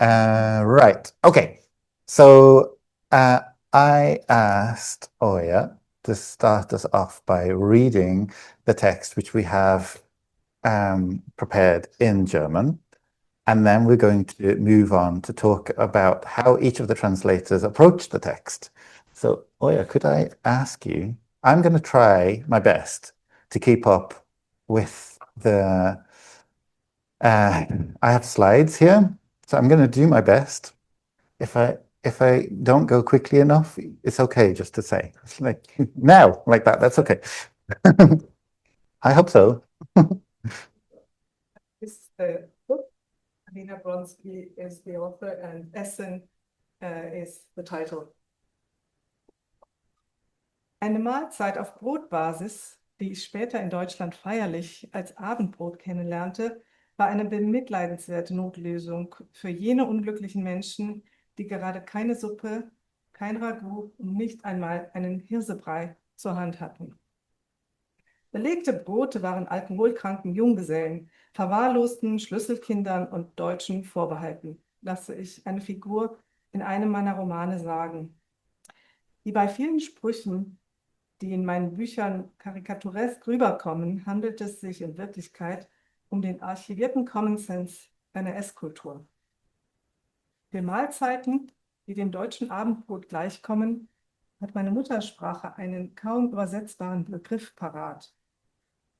Right. Okay. So I asked Oya to start us off by reading the text which we have prepared in German. And then we're going to move on to talk about how each of the translators approached the text. So, Oya, could I ask you? I'm going to try my best to keep up with the. I have slides here, so I'm going to do my best. If I don't go quickly enough, it's okay just to say like now, like that. That's okay. I hope so. This book, Alina Bronsky is the author, and Essen is the title. Eine Mahlzeit auf Brotbasis, die ich später in Deutschland feierlich als Abendbrot kennenlernte, war eine bemitleidenswerte Notlösung für jene unglücklichen Menschen, die gerade keine Suppe, kein Ragout und nicht einmal einen Hirsebrei zur Hand hatten. Belegte Brote waren alkoholkranken Junggesellen, verwahrlosten Schlüsselkindern und Deutschen vorbehalten, lasse ich eine Figur in einem meiner Romane sagen. Wie bei vielen Sprüchen, die in meinen Büchern karikaturesk rüberkommen, handelt es sich in Wirklichkeit um den archivierten Common Sense einer Esskultur. Für Mahlzeiten, die dem deutschen Abendbrot gleichkommen, hat meine Muttersprache einen kaum übersetzbaren Begriff parat.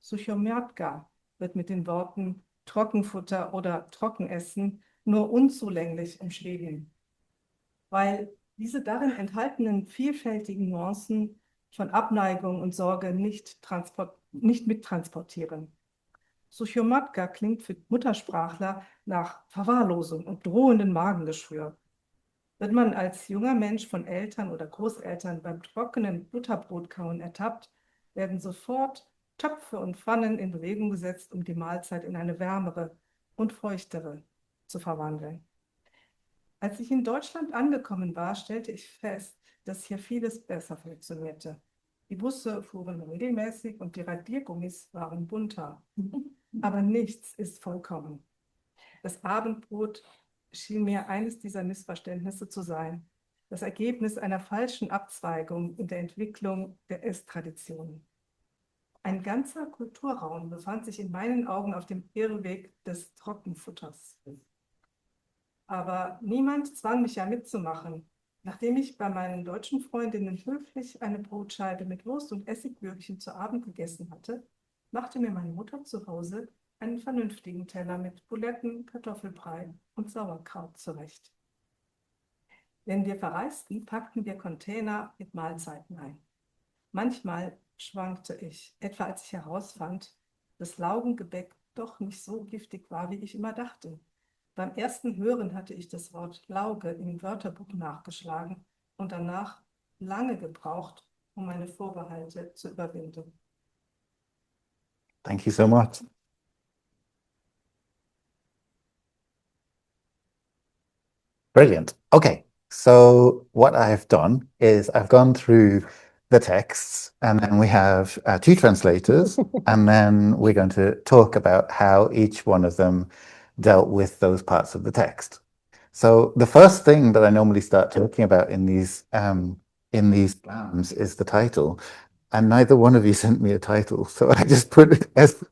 Suchomiatka wird mit den Worten Trockenfutter oder Trockenessen nur unzulänglich umschrieben, weil diese darin enthaltenen vielfältigen Nuancen von Abneigung und Sorge nicht mittransportieren. Suchomatka klingt für Muttersprachler nach Verwahrlosung und drohendem Magengeschwür. Wird man als junger Mensch von Eltern oder Großeltern beim trockenen Butterbrotkauen ertappt, werden sofort Töpfe und Pfannen in Bewegung gesetzt, um die Mahlzeit in eine wärmere und feuchtere zu verwandeln. Als ich in Deutschland angekommen war, stellte ich fest, dass hier vieles besser funktionierte. Die Busse fuhren regelmäßig und die Radiergummis waren bunter. Aber nichts ist vollkommen. Das Abendbrot schien mir eines dieser Missverständnisse zu sein, das Ergebnis einer falschen Abzweigung in der Entwicklung der Esstraditionen. Ein ganzer Kulturraum befand sich in meinen Augen auf dem Irrweg des Trockenfutters. Aber niemand zwang mich ja mitzumachen. Nachdem ich bei meinen deutschen Freundinnen höflich eine Brotscheibe mit Wurst und Essiggürkchen zu Abend gegessen hatte, machte mir meine Mutter zu Hause einen vernünftigen Teller mit Buletten, Kartoffelbrei und Sauerkraut zurecht. Wenn wir verreisten, packten wir Container mit Mahlzeiten ein. Manchmal schwankte ich, etwa als ich herausfand, dass Laugengebäck doch nicht so giftig war, wie ich immer dachte. Beim ersten Hören hatte ich das Wort Lauge im Wörterbuch nachgeschlagen und danach lange gebraucht, um meine Vorbehalte zu überwinden. Thank you so much. Brilliant. Okay. So what I've done is I've gone through the texts, and then we have two translators, and then we're going to talk about how each one of them dealt with those parts of the text. So the first thing that I normally start talking about in these plans is the title, and neither one of you sent me a title, so I just put it as.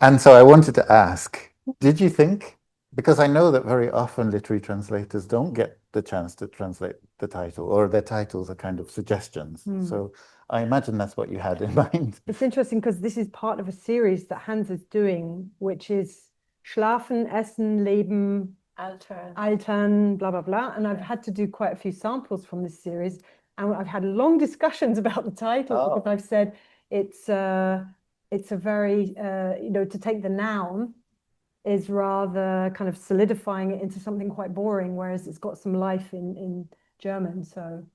And so I wanted to ask, did you think? Because I know that very often literary translators don't get the chance to translate the title, or their titles are kind of suggestions. So I imagine that's what you had in mind. It's interesting because this is part of a series that Hans is doing, which is Schlafen, Essen, Leben, Altern, blah, blah, blah. And I've had to do quite a few samples from this series. And I've had long discussions about the title because I've said it's a very, to take the noun is rather kind of solidifying it into something quite boring, whereas it's got some life in German. So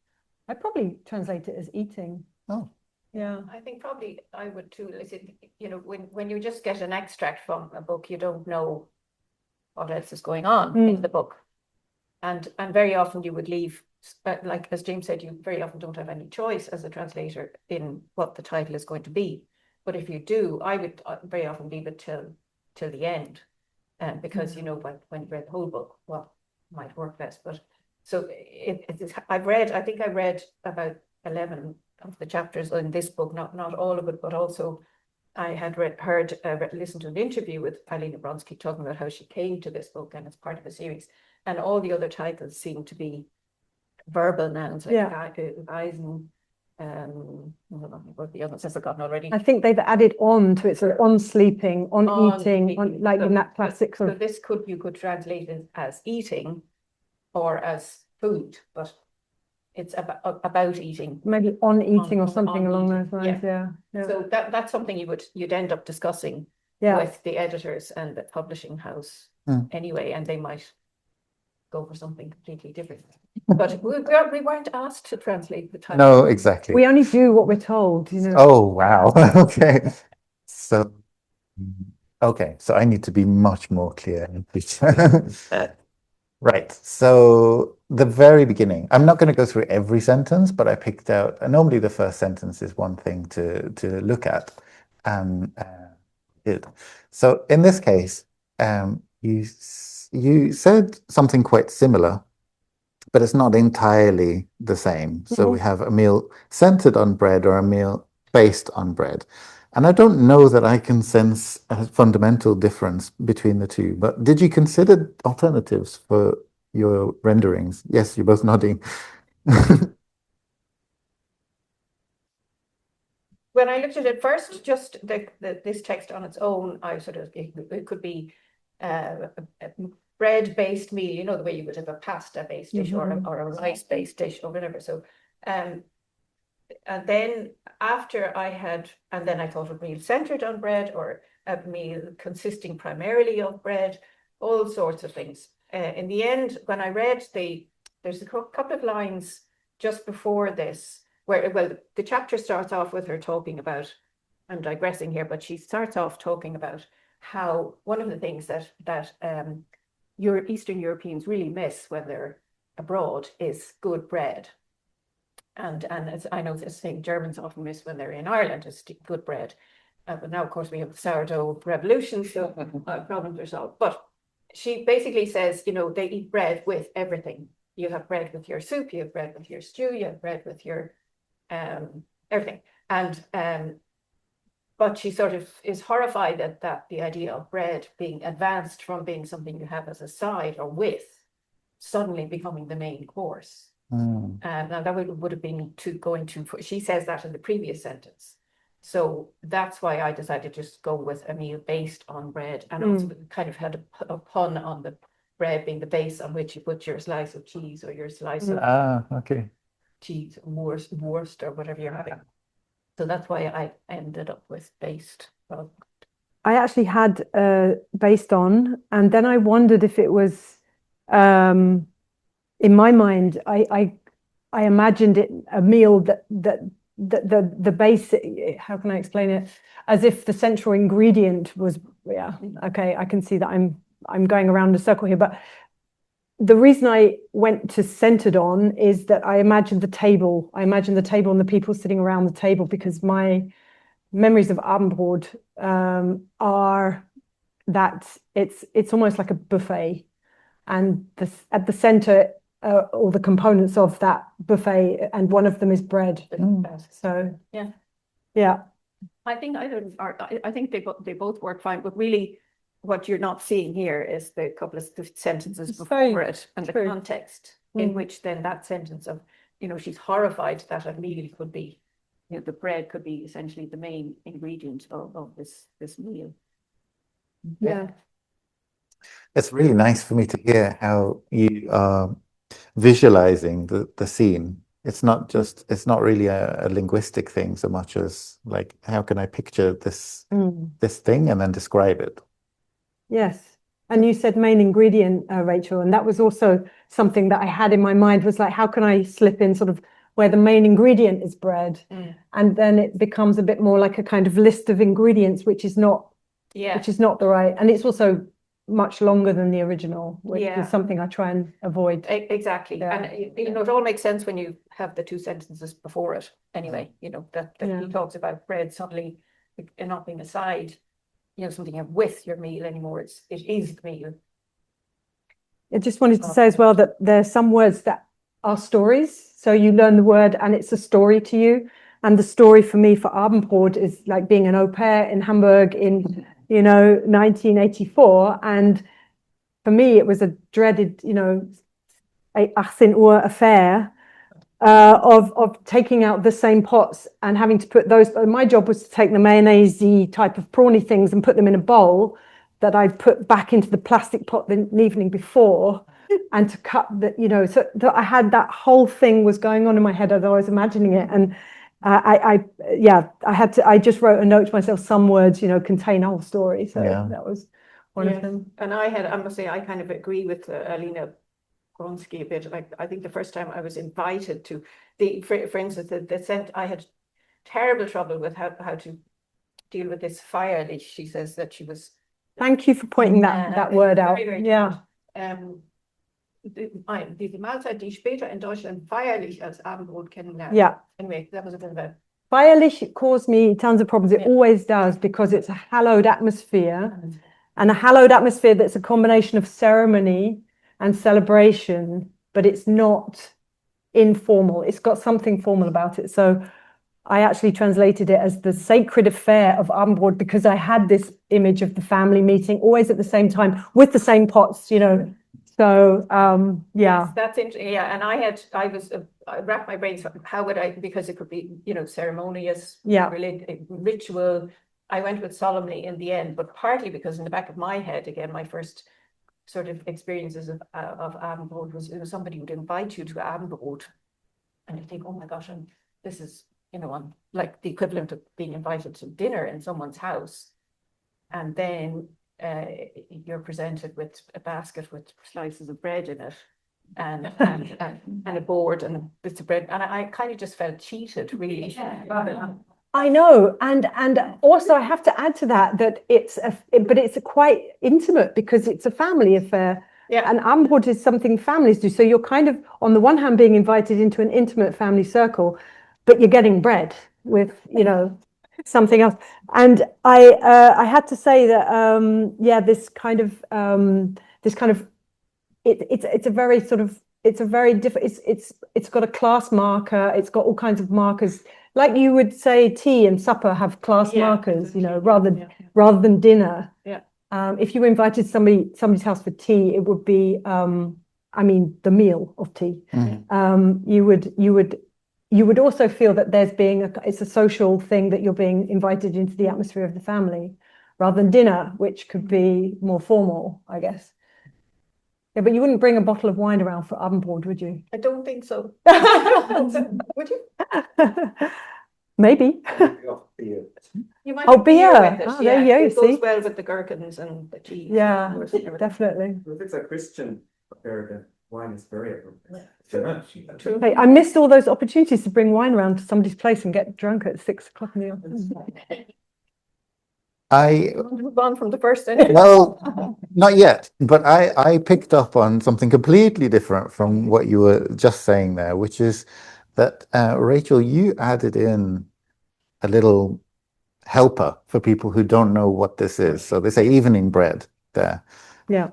I probably translate it as eating. Oh. Yeah. I think probably I would too. When you just get an extract from a book, you don't know what else is going on in the book. And very often you would leave, like as James said, you very often don't have any choice as a translator in what the title is going to be. But if you do, I would very often leave it till the end. Because when you read the whole book, might work best. But so I think I read about 11 of the chapters in this book, not all of it, but also I had listened to an interview with Alina Bronsky talking about how she came to this book, and it's part of a series, and all the other titles seem to be verbal nouns, like Eisen, what the others I've forgotten already. I think they've added on to it, so on sleeping, on eating, on, like in that classic sort of. This you could translate it as eating or as food, but it's about eating. Maybe on eating or something along those lines. Yeah. So that's something you'd end up discussing with the editors and the publishing house anyway, and they might go for something completely different. But we weren't asked to translate the title. No, exactly. We only do what we're told, you know. Oh, wow. Okay. So, so I need to be much more clear in future. Right. So the very beginning, I'm not going to go through every sentence, but I picked out, normally the first sentence is one thing to look at. So in this case, you said something quite similar, but it's not entirely the same. So we have a meal centered on bread or a meal based on bread. And I don't know that I can sense a fundamental difference between the two, but did you consider alternatives for your renderings? Yes, you're both nodding. When I looked at it first, just this text on its own, I sort of, it could be a bread-based meal, you know, the way you would have a pasta-based dish or a rice-based dish or whatever. So, and then after and then I thought of meal centered on bread or a meal consisting primarily of bread, all sorts of things. In the end, when I read there's a couple of lines just before this where, well, the chapter starts off with her talking about, I'm digressing here, but she starts off talking about how one of the things that Eastern Europeans really miss when they're abroad is good bread. And as I know this thing Germans often miss when they're in Ireland is good bread. But now, of course, we have the sourdough revolution, so problems are solved. But she basically says, you know, they eat bread with everything. You have bread with your soup, you have bread with your stew, you have bread with your everything. And but she sort of is horrified at the idea of bread being advanced from being something you have as a side or with, suddenly becoming the main course. Now that would have been she says that in the previous sentence. So that's why I decided to just go with a meal based on bread, and also kind of had a pun on the bread being the base on which you put your slice of cheese or your slice of cheese, wurst or whatever you're having. So that's why I ended up with based. I actually had based on, and then I wondered if it was in my mind, I imagined it a meal that the basic, how can I explain it? As if the central ingredient was, okay, I can see that I'm going around a circle here, but the reason I went to centered on is that I imagined the table. I imagined the table and the people sitting around the table, because my memories of Abendbrot are that it's almost like a buffet, and at the center all the components of that buffet, and one of them is bread. So yeah. I think they both work fine, but really what you're not seeing here is the couple of sentences before it and the context in which then that sentence of, you know, she's horrified that a meal could be, you know, the bread could be essentially the main ingredient of this meal. Yeah. It's really nice for me to hear how you are visualizing the scene. It's not really a linguistic thing so much as like, how can I picture this thing and then describe it? Yes. And you said main ingredient, Rachel, and that was also something that I had in my mind, was like, how can I slip in sort of where the main ingredient is bread? And then it becomes a bit more like a kind of list of ingredients, which is not the right. And it's also much longer than the original, which is something I try and avoid. Exactly. Yeah. And you know, it all makes sense when you have the two sentences before it anyway, you know, that he talks about bread suddenly not being a side, you know, something you have with your meal anymore. It is the meal. I just wanted to say as well that there are some words that are stories. So you learn the word and it's a story to you. And the story for me for Abendbrot is like being an au pair in Hamburg in, 1984. And for me, it was a dreaded, 18 Uhr affair of taking out the same pots and having to put those. My job was to take the mayonnaise type of prawny things and put them in a bowl that I'd put back into the plastic pot the evening before, and to cut the, so that I had that whole thing was going on in my head as I was imagining it. And I just wrote a note to myself, some words, contain a whole story. So that was one of them. And I must say, I kind of agree with Alina Bronsky a bit. Like, I think the first time I was invited to for instance, the scent, I had terrible trouble with how to deal with this feierlich. She says that she was. Thank you for pointing that word out. Very Yeah. Diese Mahlzeit, die später in Deutschland feierlich als Abendbrot kennenlernen. Yeah. Anyway, that was a bit of a. Feierlich caused me tons of problems. It always does, because it's a hallowed atmosphere, and a hallowed atmosphere that's a combination of ceremony and celebration, but it's not informal. It's got something formal about it. So I actually translated it as the sacred affair of Abendbrot, because I had this image of the family meeting always at the same time with the same pots, So yeah. Yes, that's interesting. Yeah, and I wrapped my brains. How would I? Because it could be, ceremonious, ritual. I went with solemnly in the end, but partly because in the back of my head, again, my first sort of experiences of Abendbrot was, it was somebody would invite you to Abendbrot, and you think, oh my gosh, and this is, I'm like the equivalent of being invited to dinner in someone's house, and then you're presented with a basket with slices of bread in it, and a board and bits of bread, and I kind of just felt cheated, really. I know, and also I have to add to that but it's a quite intimate, because it's a family affair. Yeah. And Abendbrot is something families do. So you're kind of, on the one hand, being invited into an intimate family circle, but you're getting bread with, something else. And I had to say that this kind of it's a very sort of, it's a very different, it's got a class marker, it's got all kinds of markers, like you would say tea and supper have class markers, rather than dinner. Yeah. If you invited somebody's house for tea, it would be the meal of tea. You would also feel that it's a social thing, that you're being invited into the atmosphere of the family, rather than dinner, which could be more formal, I guess. Yeah, but you wouldn't bring a bottle of wine around for Abendbrot, would you? I don't think so. Would you? Maybe. You might Oh, have beer beer. with it. Oh, there you go, It goes see? well with the gherkins and the cheese. Yeah, and everything. definitely. If it's a Christian affair, then wine is very appropriate. True. Hey, I missed all those opportunities to bring wine around to somebody's place and get drunk at 6 o'clock in the afternoon. I Move on from the first. Well, not yet, but I picked up on something completely different from what you were just saying there, which is that Rachel, you added in a little helper for people who don't know what this is. So they say evening bread there. Yeah.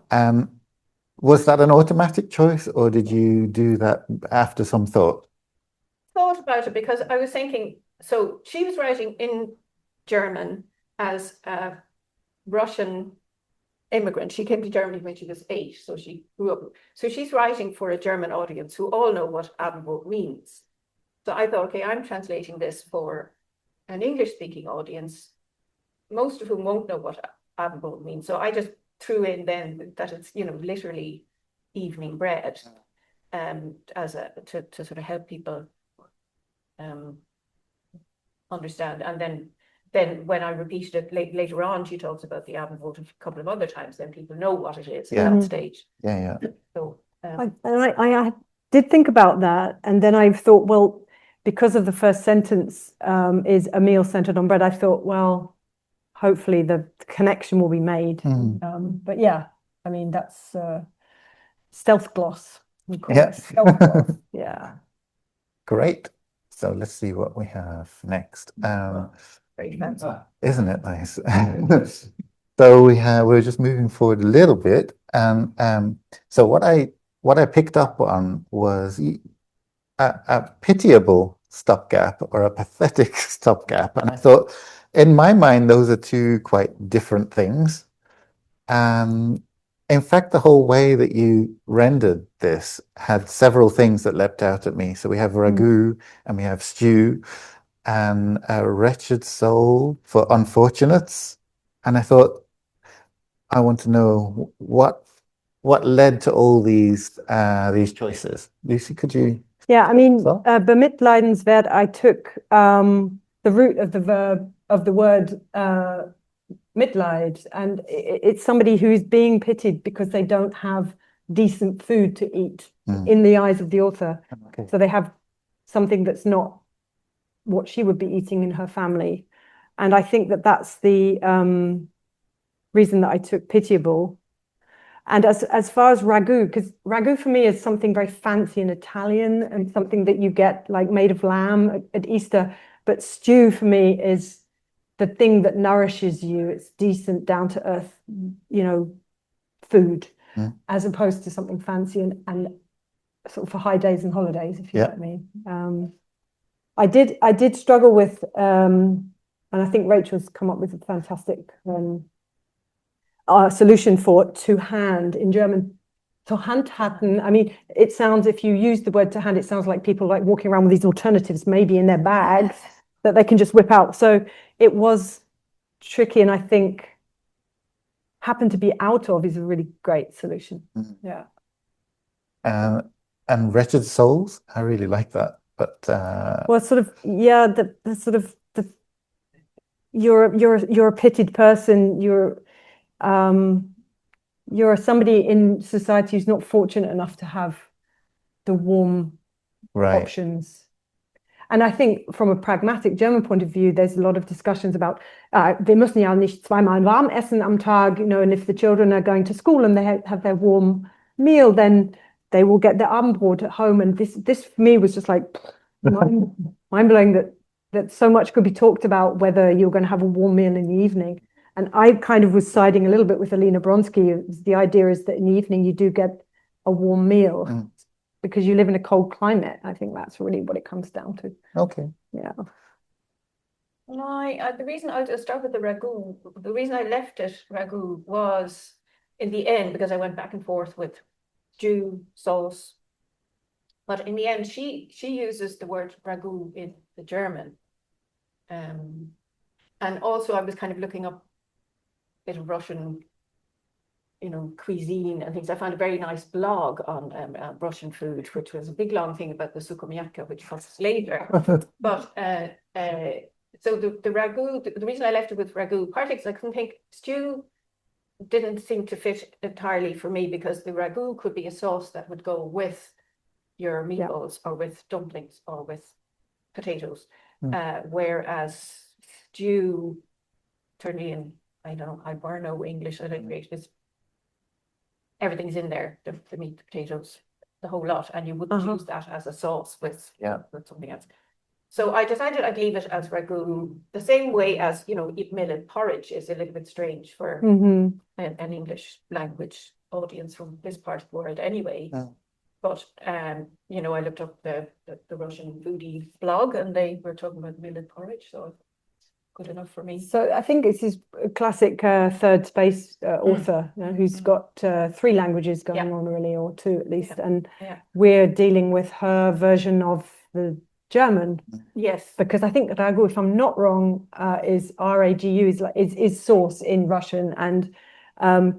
Was that an automatic choice, or did you do that after some thought? Thought about it, because I was thinking, so she was writing in German as a Russian immigrant. She came to Germany when she was 8, so she grew up. So she's writing for a German audience who all know what Abendbrot means. So I thought, okay, I'm translating this for an English-speaking audience, most of whom won't know what Abendbrot means. So I just threw in then that it's, literally evening bread, to sort of help people understand. And then when I repeated it later on, she talks about the Abendbrot a couple of other times, then people know what it is at that stage. Yeah. So I did think about that, and then I thought, well, because of the first sentence is a meal centered on bread, I thought, well, hopefully the connection will be made. But yeah, I mean, that's stealth gloss. We call it stealth gloss. Yeah. Great. So let's see what we have next. very fancy. Isn't it nice? So we're just moving forward a little bit, and so what I picked up on was a pitiable stopgap or a pathetic stopgap, and I thought, in my mind, those are two quite different things. In fact, the whole way that you rendered this had several things that leapt out at me. So we have ragu and we have stew and a wretched soul for unfortunates. And I thought, I want to know what led to all these choices. Lucy, could you? Yeah, I mean, So? bemitleidenswert, I took the root of the verb of the word mitleid, and it's somebody who is being pitied because they don't have decent food to eat in the eyes of the author. Okay. So they have something that's not what she would be eating in her family. And I think that that's the reason that I took pitiable. And as far as ragu, because ragu for me is something very fancy and Italian and something that you get like made of lamb at Easter. But stew for me is the thing that nourishes you. It's decent, down to earth, food, as opposed to something fancy and sort of for high days and holidays, if you know what I mean. I did struggle with, and I think Rachel's come up with a fantastic solution for to hand in German. To handhatten, I mean, it sounds, if you use the word to hand, it sounds like people like walking around with these alternatives, maybe in their bags that they can just whip out. So it was tricky, and I think happen to be out of is a really great solution. Yeah. And wretched souls, I really like that. But well, sort of, yeah, the sort of the you're a pitied person. You're somebody in society who's not fortunate enough to have the warm options. And I think from a pragmatic German point of view, there's a lot of discussions about wir müssen ja nicht zweimal warm essen am Tag, and if the children are going to school and they have their warm meal, then they will get their Abendbrot at home. And this for me was just like mind-blowing that so much could be talked about whether you're going to have a warm meal in the evening. And I kind of was siding a little bit with Alina Bronsky. The idea is that in the evening you do get a warm meal because you live in a cold climate. I think that's really what it comes down to. Okay. Yeah. The reason I'll just start with the ragu, the reason I left it ragu was in the end, because I went back and forth with stew, sauce. But in the end, she uses the word ragu in the German. And also I was kind of looking up a bit of Russian, cuisine and things. I found a very nice blog on Russian food, which was a big long thing about the sukumyaka, which comes later. But so the ragu, the reason I left it with ragu, partly because I couldn't think stew didn't seem to fit entirely for me, because the ragu could be a sauce that would go with your meatballs or with dumplings or with potatoes, whereas stew, certainly in, I don't know, I burn no English, I don't great, is everything's in there, the meat, the potatoes, the whole lot, and you wouldn't use that as a sauce with something else. So I decided I'd leave it as ragu, the same way as, eat millet porridge is a little bit strange for an English language audience from this part of the world anyway. But, I looked up the Russian foodie blog and they were talking about millet porridge, so good enough for me. So I think this is a classic third space author who's got 3 languages going on, really, or 2 at least. And we're dealing with her version of the German. Yes. Because I think ragu, if I'm not wrong, is ragu, is sauce in Russian, and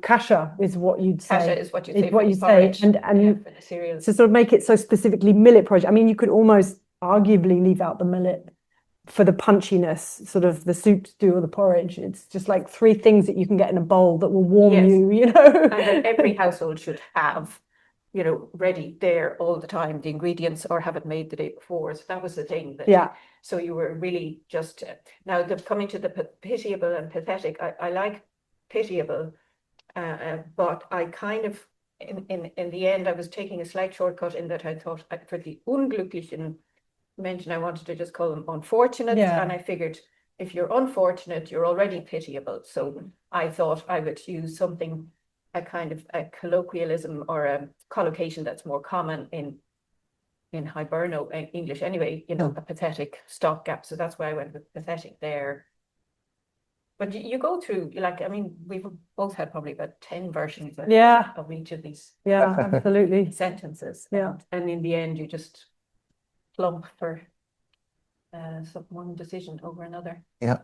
kasha is what you'd say. Kasha is what you say. What you say, and to sort of make it so specifically millet porridge. I mean, you could almost arguably leave out the millet for the punchiness, sort of the soup, stew, or the porridge. It's just like 3 things that you can get in a bowl that will warm you, And that every household should have, ready there all the time, the ingredients, or have it made the day before. So that was the thing. So you were really just, now coming to the pitiable and pathetic, I like pitiable, but I kind of, in the end, I was taking a slight shortcut in that I thought for the unglücklichen Menschen, I wanted to just call them unfortunate, and I figured if you're unfortunate, you're already pitiable. So I thought I would use something, a kind of a colloquialism or a collocation that's more common in Hiberno English anyway, you know, a pathetic stopgap. So that's why I went with pathetic there. But you go through, like, I mean, we've both had probably about 10 versions of each of these Yeah, absolutely. sentences. Yeah. And in the end, you just plump for one decision over another. Yeah.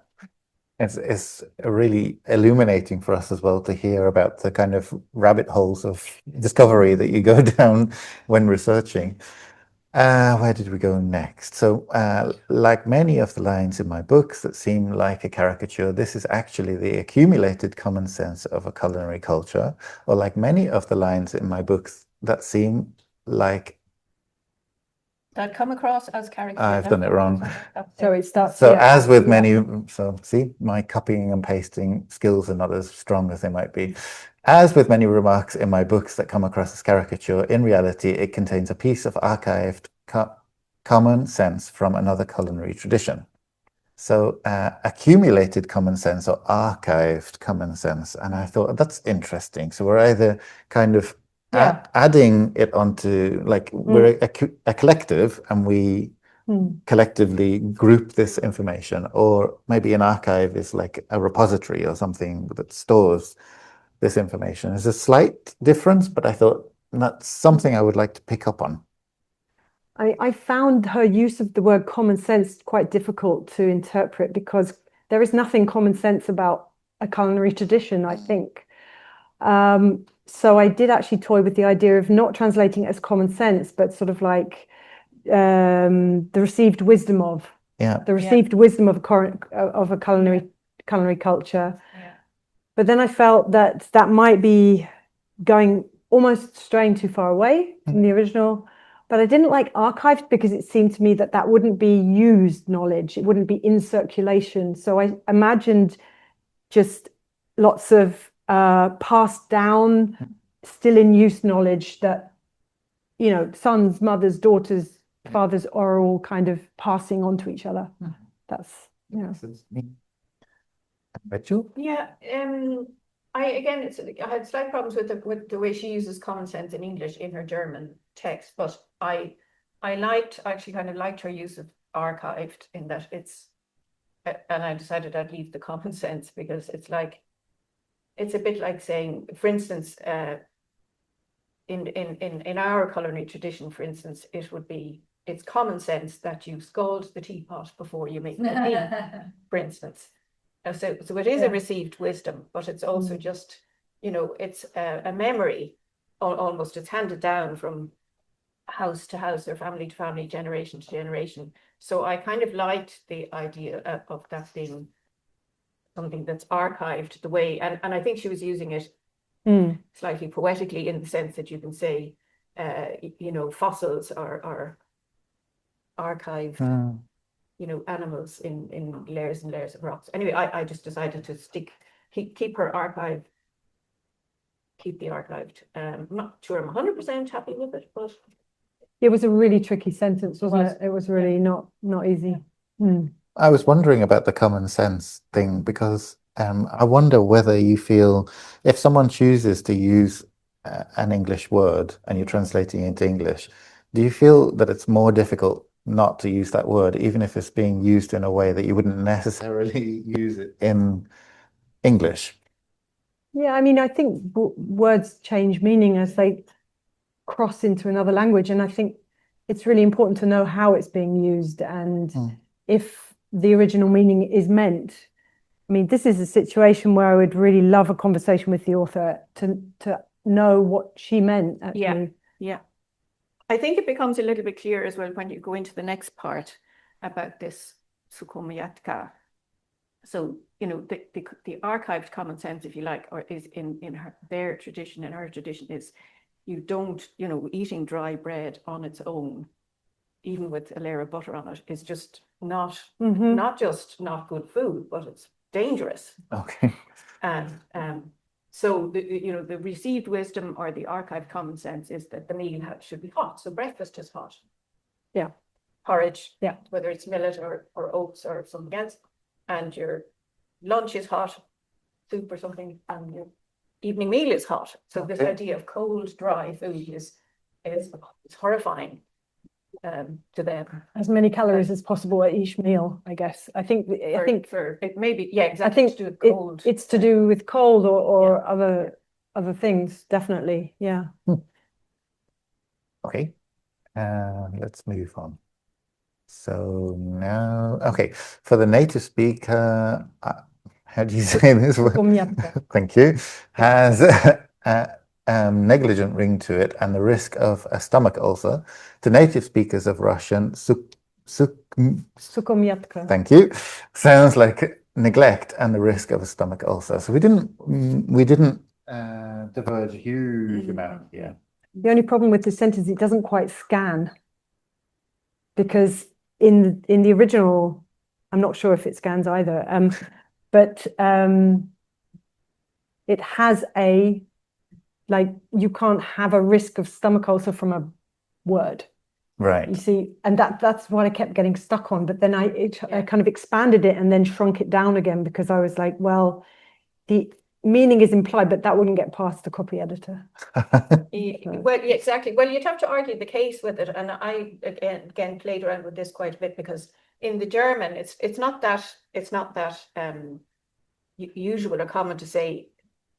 It's really illuminating for us as well to hear about the kind of rabbit holes of discovery that you go down when researching. Where did we go next? So, like many of the lines in my books that seem like a caricature, this is actually the accumulated common sense of a culinary culture, or like many of the lines in my books that seem like That come across as caricature. I've done it wrong. So it starts. So as with many, so see, my copying and pasting skills are not as strong as they might be. As with many remarks in my books that come across as caricature, in reality, it contains a piece of archived common sense from another culinary tradition. So accumulated common sense or archived common sense. And I thought that's interesting. So we're either kind of adding it onto, like, we're a collective and we collectively group this information, or maybe an archive is like a repository or something that stores this information. There's a slight difference, but I thought that's something I would like to pick up on. I found her use of the word common sense quite difficult to interpret, because there is nothing common sense about a culinary tradition, I think. So I did actually toy with the idea of not translating it as common sense, but sort of like the received wisdom of a culinary culture. Yeah. But then I felt that might be going almost straying too far away from the original. But I didn't like archived, because it seemed to me that wouldn't be used knowledge. It wouldn't be in circulation. So I imagined just lots of passed down, still in use knowledge that, you know, sons, mothers, daughters, fathers are all kind of passing on to each other. That's, you know. Yeah, I had slight problems with the way she uses common sense in English in her German text, but I actually kind of liked her use of archived, in that and I decided I'd leave the common sense, because it's a bit like saying, for instance, in our culinary tradition, for instance, it's common sense that you scald the teapot before you make the tea, for instance. So it is a received wisdom, but it's also just, you know, it's a memory, almost. It's handed down from house to house or family to family, generation to generation. So I kind of liked the idea of that being something that's archived the way, and I think she was using it slightly poetically, in the sense that you can say, you know, fossils are archived. You know, animals in layers and layers of rocks. Anyway, I just decided to keep her archive, keep the archived. I'm not sure I'm 100% happy with it, but it was a really tricky sentence, wasn't it? It was really not easy. I was wondering about the common sense thing, because I wonder whether you feel, if someone chooses to use an English word and you're translating it into English, do you feel that it's more difficult not to use that word, even if it's being used in a way that you wouldn't necessarily use it in English? Yeah, I mean, I think words change meaning as they cross into another language, and I think it's really important to know how it's being used, and if the original meaning is meant. I mean, this is a situation where I would really love a conversation with the author to know what she meant, actually. Yeah. I think it becomes a little bit clearer as well when you go into the next part about this sukomiatka. So, you know, the archived common sense, if you like, or is in their tradition, in her tradition, is you don't, you know, eating dry bread on its own, even with a layer of butter on it, is just not just not good food, but it's dangerous. Okay. And so the received wisdom or the archived common sense is that the meal should be hot. So breakfast is hot. Yeah. Porridge. Yeah. Whether it's millet or oats or something else. and your lunch is hot, soup or something, and your evening meal is hot. So this idea of cold, dry food is horrifying to them. As many calories as possible at each meal, I guess. I think For it maybe, yeah, I exactly. think To do with cold. it's to do with cold or other things, definitely. Yeah. Okay, let's move on. So now, okay, for the native speaker, how do you say this word? Sukomiatka. Thank you. Has a negligent ring to it and the risk of a stomach ulcer. To native speakers of Russian, Sukomiatka. thank you, sounds like neglect and the risk of a stomach ulcer. So we didn't diverge a huge amount here. The only problem with this sentence, it doesn't quite scan, because in the original, I'm not sure if it scans either, but it has you can't have a risk of stomach ulcer from a word. Right. You see, and that's what I kept getting stuck on. But then I kind of expanded it and then shrunk it down again, because I was like, well, the meaning is implied, but that wouldn't get past the copy editor. Well, yeah, exactly. Well, you'd have to argue the case with it, and I again played around with this quite a bit, because in the German, it's not that usual or common to say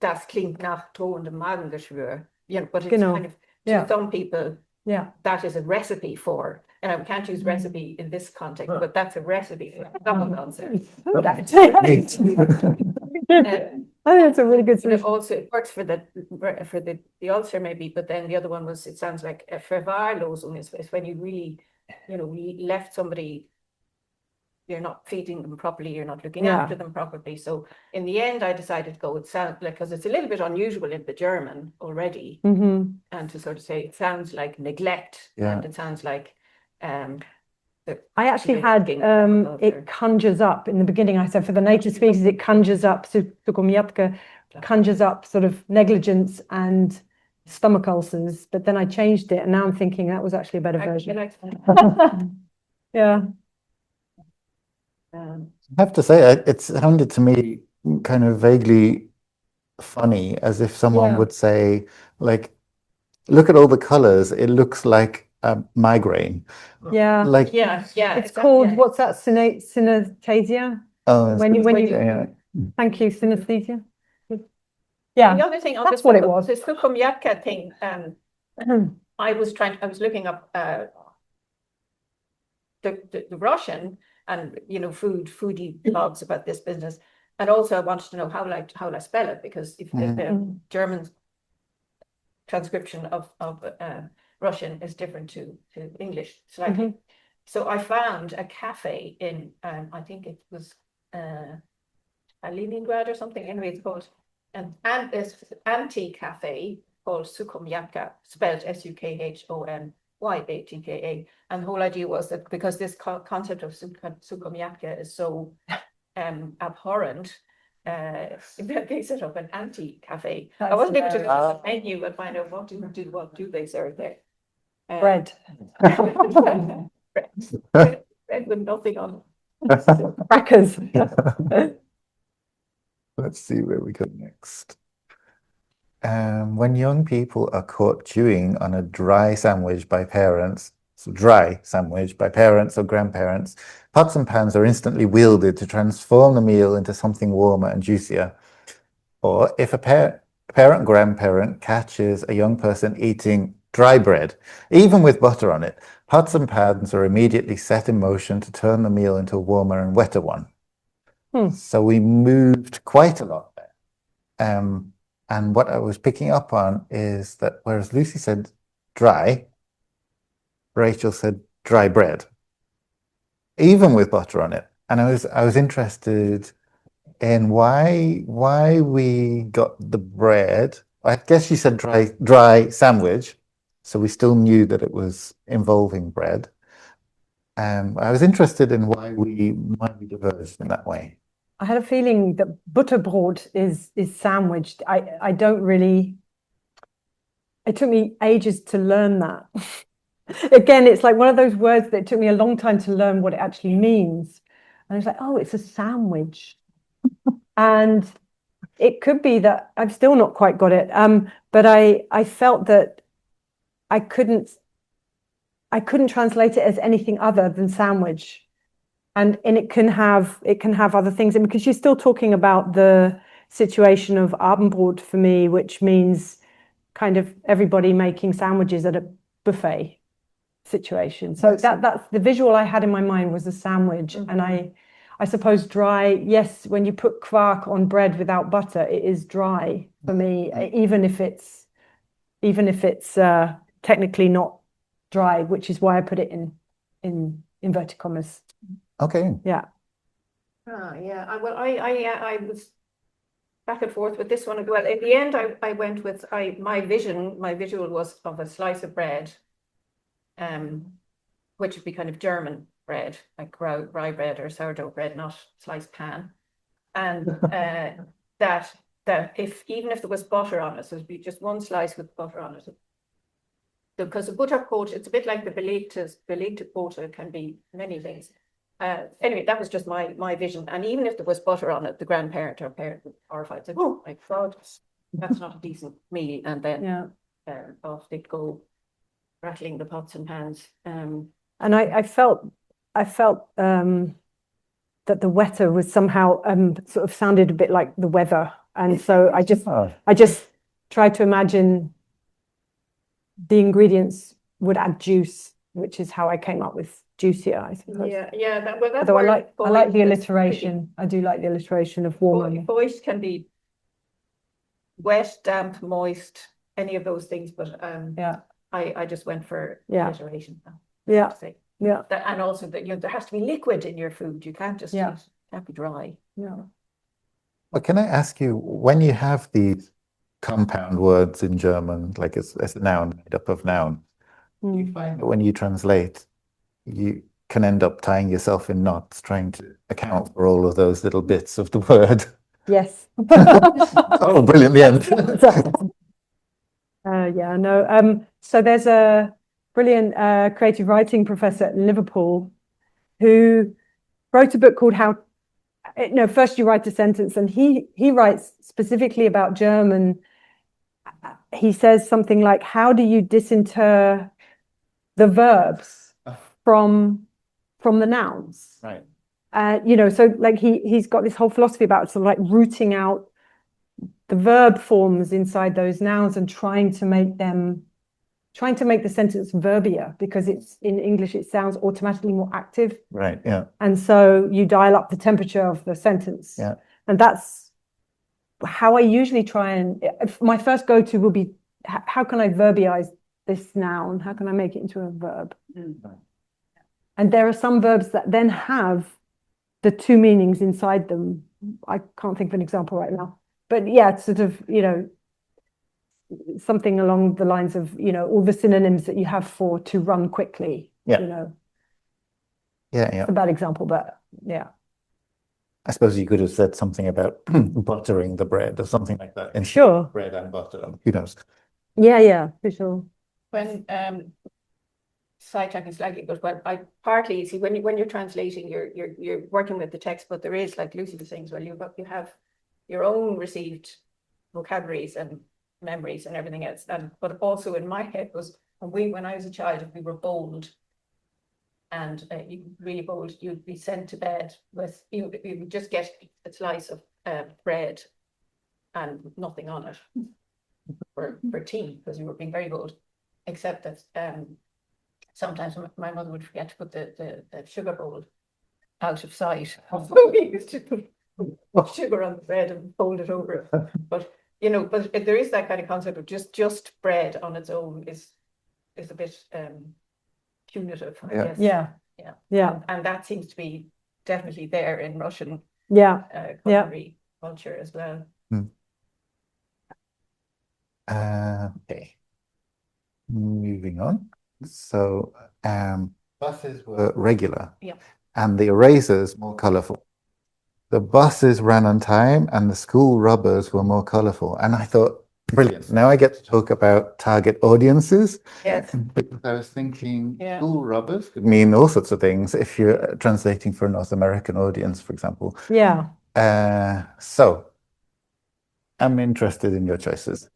das klingt nach drohendem Magengeschwür, but it's kind of to some people. Yeah, that is a recipe for, and we can't use recipe in this context, but that's a recipe for stomach ulcer. I think it's a really good solution. Also, it works for the ulcer maybe, but then the other one was, it sounds like a Verwahrlosung is when you really, left somebody, you're not feeding them properly, you're not looking after them properly. So in the end, I decided to go with sound, because it's a little bit unusual in the German already, and to sort of say it sounds like neglect, and it sounds like I actually had it conjures up in the beginning. I said for the native speakers, it conjures up, sukomiatka conjures up sort of negligence and stomach ulcers, but then I changed it, and now I'm thinking that was actually a better version. Yeah. I have to say, it sounded to me kind of vaguely funny, as if someone would say, like, look at all the colors, it looks like a migraine. Yeah. Like, it's called, what's that, synesthesia? oh, when you thank you, synesthesia. Yeah, the other thing, that's what it was. The sukomiatka thing, I was looking up the Russian and foodie blogs about this business, and also I wanted to know how I spell it, because if the German transcription of Russian is different to English slightly. So I found a cafe in I think it was Leningrad or something. Anyway, it's called an anti-cafe called Sukomiatka, spelled Sukhonyatka. And the whole idea was that because this concept of Sukomiatka is so abhorrent, they set up an anti-cafe. I wasn't able to look at the menu and find out what do they serve there. Bread. Bread with nothing on it. Crackers. Let's see where we go next. When young people are caught chewing on a dry sandwich by parents or grandparents, pots and pans are instantly wielded to transform the meal into something warmer and juicier. Or if a parent-grandparent catches a young person eating dry bread, even with butter on it, pots and pans are immediately set in motion to turn the meal into a warmer and wetter one. So we moved quite a lot there. And what I was picking up on is that whereas Lucy said dry, Rachel said dry bread, even with butter on it. And I was interested in why we got the bread. I guess she said dry sandwich, so we still knew that it was involving bread. I was interested in why we diverged in that way. I had a feeling that butterbrot is sandwiched. I don't really. It took me ages to learn that. Again, it's like one of those words that it took me a long time to learn what it actually means. And I was like, oh, it's a sandwich. And it could be that I've still not quite got it. But I felt that I couldn't translate it as anything other than sandwich. And it can have other things. And because you're still talking about the situation of Abendbrot for me, which means kind of everybody making sandwiches at a buffet situation. So that's the visual I had in my mind was a sandwich. And I suppose dry, yes, when you put quark on bread without butter, it is dry for me, even if it's technically not dry, which is why I put it in inverted commas. Okay. Yeah. Yeah. I was back and forth with this one as well. In the end, I went with my visual was of a slice of bread, which would be kind of German bread, like rye bread or sourdough bread, not sliced pan, and that even if there was butter on it, so it'd be just one slice with butter on it. Because the butterbrot, it's a bit like the belegte Brote can be many things. Anyway, that was just my vision. And even if there was butter on it, the grandparent or parent would be horrified, say, oh my God, that's not a decent meal. And then off they'd go, rattling the pots and pans. And I felt that the wetter was somehow sort of sounded a bit like the weather. And so I just tried to imagine the ingredients would add juice, which is how I came up with juicier, I suppose. Yeah. Although I like the alliteration. I do like the alliteration of warm. Moist can be wet, damp, moist, any of those things. But I just went for alliteration. Yeah. And also that there has to be liquid in your food. You can't just can't be dry. Yeah. Well, can I ask you, when you have these compound words in German, like as a noun made up of nouns, do you find that when you translate, you can end up tying yourself in knots trying to account for all of those little bits of the word? Yes. Oh, brilliant, the end. Yeah, no. So there's a brilliant creative writing professor at Liverpool who wrote a book called First You Write a Sentence, and he writes specifically about German. He says something like, how do you disinter the verbs from the nouns? Right. So like he's got this whole philosophy about sort of like rooting out the verb forms inside those nouns and trying to make the sentence verbier, because it's in English it sounds automatically more active. Right, yeah. And so you dial up the temperature of the sentence. Yeah. And that's how I usually try and my first go-to will be how can I verbialize this noun? How can I make it into a verb? Right. And there are some verbs that then have the two meanings inside them. I can't think of an example right now. But yeah, it's sort of, something along the lines of, all the synonyms that you have for to run quickly. Yeah. Yeah. It's a bad example, but yeah. I suppose you could have said something about buttering the bread or something like that. And Sure. Bread and butter. Who knows? Yeah, for sure. When sidetracking slightly, but I partly see when you're translating, you're working with the text, but there is, like Lucy was saying as well, you have your own received vocabularies and memories and everything else. But also in my head was when I was a child, if we were bold and you really bold, you'd be sent to bed with you would just get a slice of bread and nothing on it for tea, because you were being very bold. Except that sometimes my mother would forget to put the sugar bowl out of sight. So we used to put sugar on the bread and fold it over it. But there is that kind of concept of just bread on its own is a bit punitive, I guess. Yeah. And that seems to be definitely there in Russian culinary culture as well. Okay. Moving on. So buses were regular. Yeah. And the erasers more colorful. The buses ran on time and the school rubbers were more colorful. And I thought, Brilliant. Now I get to talk about target audiences. Yes. Because I was thinking Yeah. school rubbers could mean all sorts of things if you're translating for a North American audience, for example. Yeah. So I'm interested in your choices.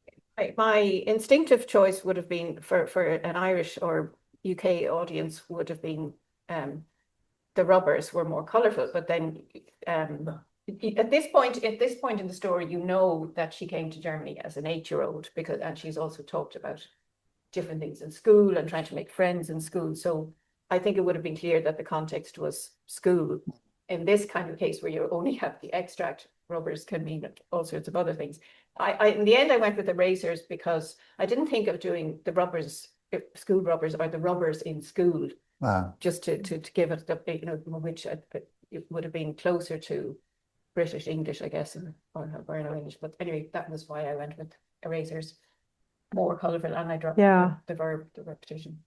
My instinctive choice would have been for an Irish or UK audience would have been the rubbers were more colourful, but then at this point in the story, you know that she came to Germany as an 8-year-old and she's also talked about different things in school and trying to make friends in school. So I think it would have been clear that the context was school. In this kind of case where you only have the extract, rubbers can mean all sorts of other things. In the end, I went with the razors because I didn't think of doing the rubbers, school rubbers, or the rubbers in school, just to give it the, which it would have been closer to British English, I guess, or English. But anyway, that was why I went with erasers, more colourful, and I dropped the verb, the repetition.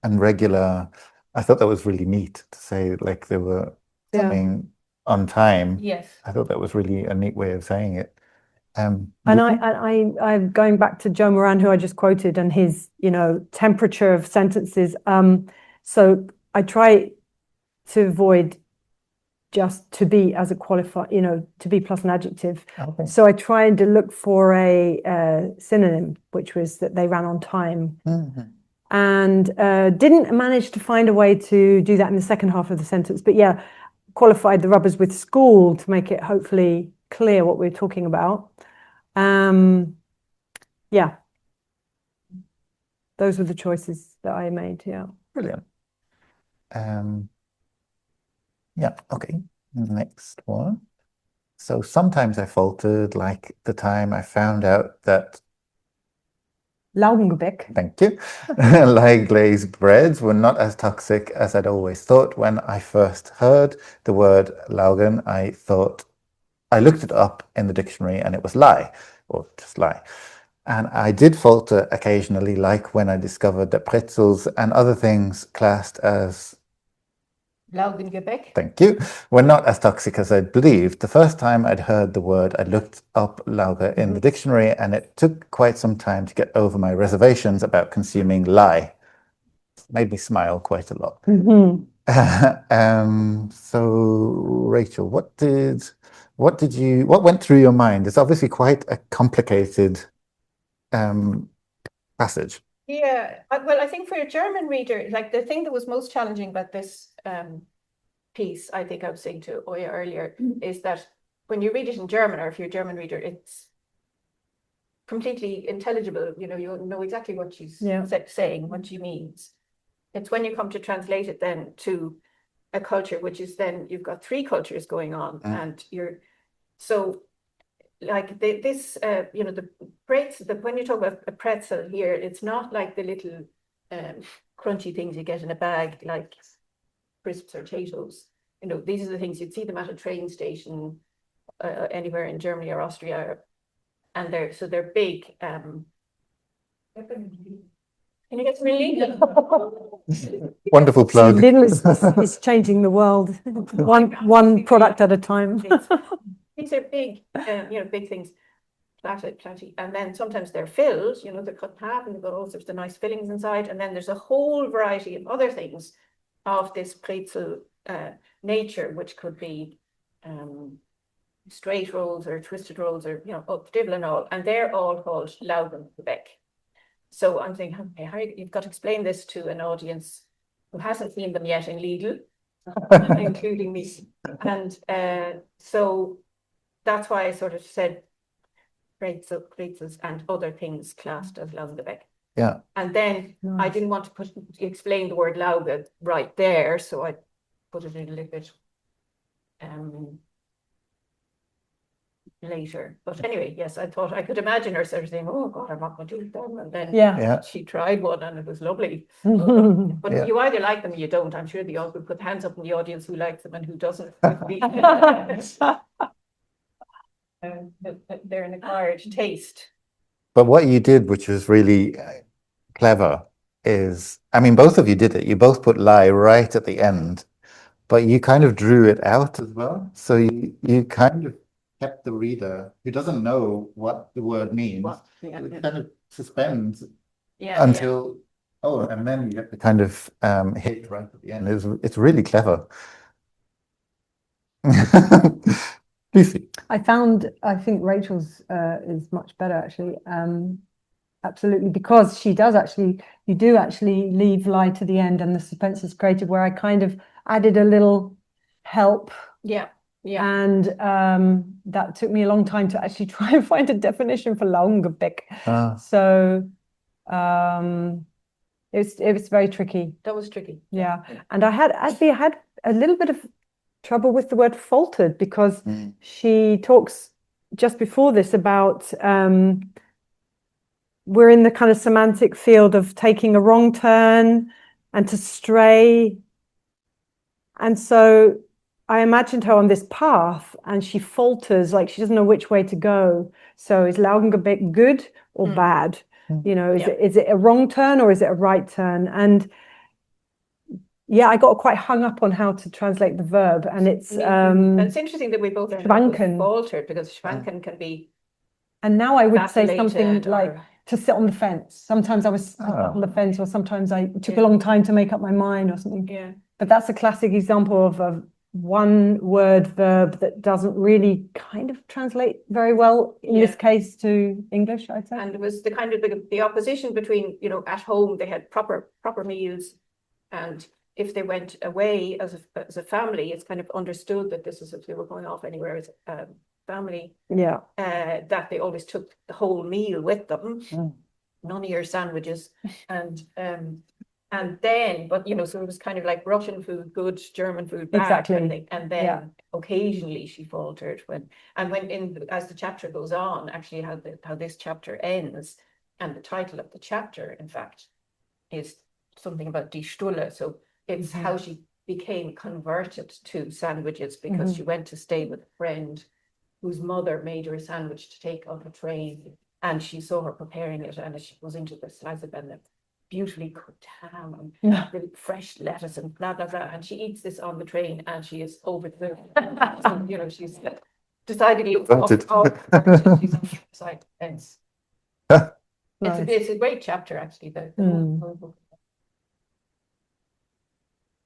And regular, I thought that was really neat to say, like they were coming on time. Yes. I thought that was really a neat way of saying it. And I'm going back to Joe Moran, who I just quoted, and his, temperature of sentences. So I try to avoid just to be as a qualifier, to be plus an adjective. Okay. So I tried to look for a synonym, which was that they ran on time. Mm-hmm. And didn't manage to find a way to do that in the second half of the sentence. But yeah, qualified the rubbers with school to make it hopefully clear what we're talking about. Yeah. Those were the choices that I made, yeah. Brilliant. Yeah, okay. Next one. So sometimes I faltered, like the time I found out that Laugengebäck. Thank you. Like glazed breads were not as toxic as I'd always thought. When I first heard the word Laugen, I looked it up in the dictionary and it was lie, or just lie. And I did falter occasionally, like when I discovered that pretzels and other things classed as Laugengebäck. Thank you. Were not as toxic as I'd believed. The first time I'd heard the word, I looked up Lauge in the dictionary, and it took quite some time to get over my reservations about consuming lye. It made me smile quite a lot. So Rachel, what went through your mind? It's obviously quite a complicated passage. Yeah, well, I think for a German reader, like the thing that was most challenging about this piece, I think I was saying to Oya earlier, is that when you read it in German, or if you're a German reader, it's completely intelligible. You know exactly what she's saying, what she means. It's when you come to translate it then to a culture, which is then you've got 3 cultures going on, and so like this, the pretzel. When you talk about a pretzel here, it's not like the little crunchy things you get in a bag, like crisps or potatoes. These are the things you'd see them at a train station anywhere in Germany or Austria, and they're big. Can you get some relief? Wonderful plug. Lidl is changing the world, one product at a time. These are big, big things, platty, and then sometimes they're filled. They're cut in half, and they've got all sorts of nice fillings inside. And then there's a whole variety of other things of this pretzel nature, which could be straight rolls or twisted rolls, or dibble and all, and they're all called Laugengebäck. So I'm thinking, okay, how you've got to explain this to an audience who hasn't seen them yet in Lidl, including me, and so that's why I sort of said pretzels and other things classed as Laugengebäck. Yeah. And then I didn't want to explain the word Lauge right there, so I put it in a little bit later. But anyway, yes, I thought I could imagine her sort of saying, "Oh God, I'm not going to do them." And then she tried one, and it was lovely. But you either like them or you don't. I'm sure the audience would put hands up in the audience who likes them and who doesn't. They're an acquired taste. But what you did, which was really clever, is, I mean, both of you did it. You both put lie right at the end, but you kind of drew it out as well. So you kind of kept the reader who doesn't know what the word means. Yeah, It kind of suspends yeah. until and then you get the kind of hit right at the end. It's really clever. Lucy. I think Rachel's is much better actually. Absolutely, because you do actually leave lie to the end and the suspense is created, where I kind of added a little help. Yeah. And that took me a long time to actually try and find a definition for Laugengebäck. So it was very tricky. That was tricky. Yeah. And I had a little bit of trouble with the word faltered, because she talks just before this about we're in the kind of semantic field of taking a wrong turn and to stray. And so I imagined her on this path and she falters, like she doesn't know which way to go. So is Laugengebäck good or bad? You know, is it a wrong turn or is it a right turn? And yeah, I got quite hung up on how to translate the verb, and it's interesting that we both schwanken. Faltered, because schwanken can be. And now I would say something vacillated like to sit on the fence. Sometimes I was on the fence, or sometimes I took a long time to make up my mind or something. Yeah. But that's a classic example of a one word verb that doesn't really kind of translate very well in this case to English, I'd say. And it was the kind of the opposition between, you know, at home they had proper meals, and if they went away as a family, it's kind of understood that this is if they were going off anywhere as a family. Yeah. That they always took the whole meal with them, none of your sandwiches, and then, but you know, so it was kind of like Russian food good, German food bad. Exactly. And then occasionally she faltered as the chapter goes on, actually how this chapter ends, and the title of the chapter, in fact, is something about die Stulle. So it's how she became converted to sandwiches, because she went to stay with a friend whose mother made her a sandwich to take on the train, and she saw her preparing it, and as she goes into the Sliceban, the beautifully cooked ham and the fresh lettuce and blah blah blah, and she eats this on the train, and she is over the so, you know, she's decidedly she's on the side fence. It's a great chapter, actually. The whole book.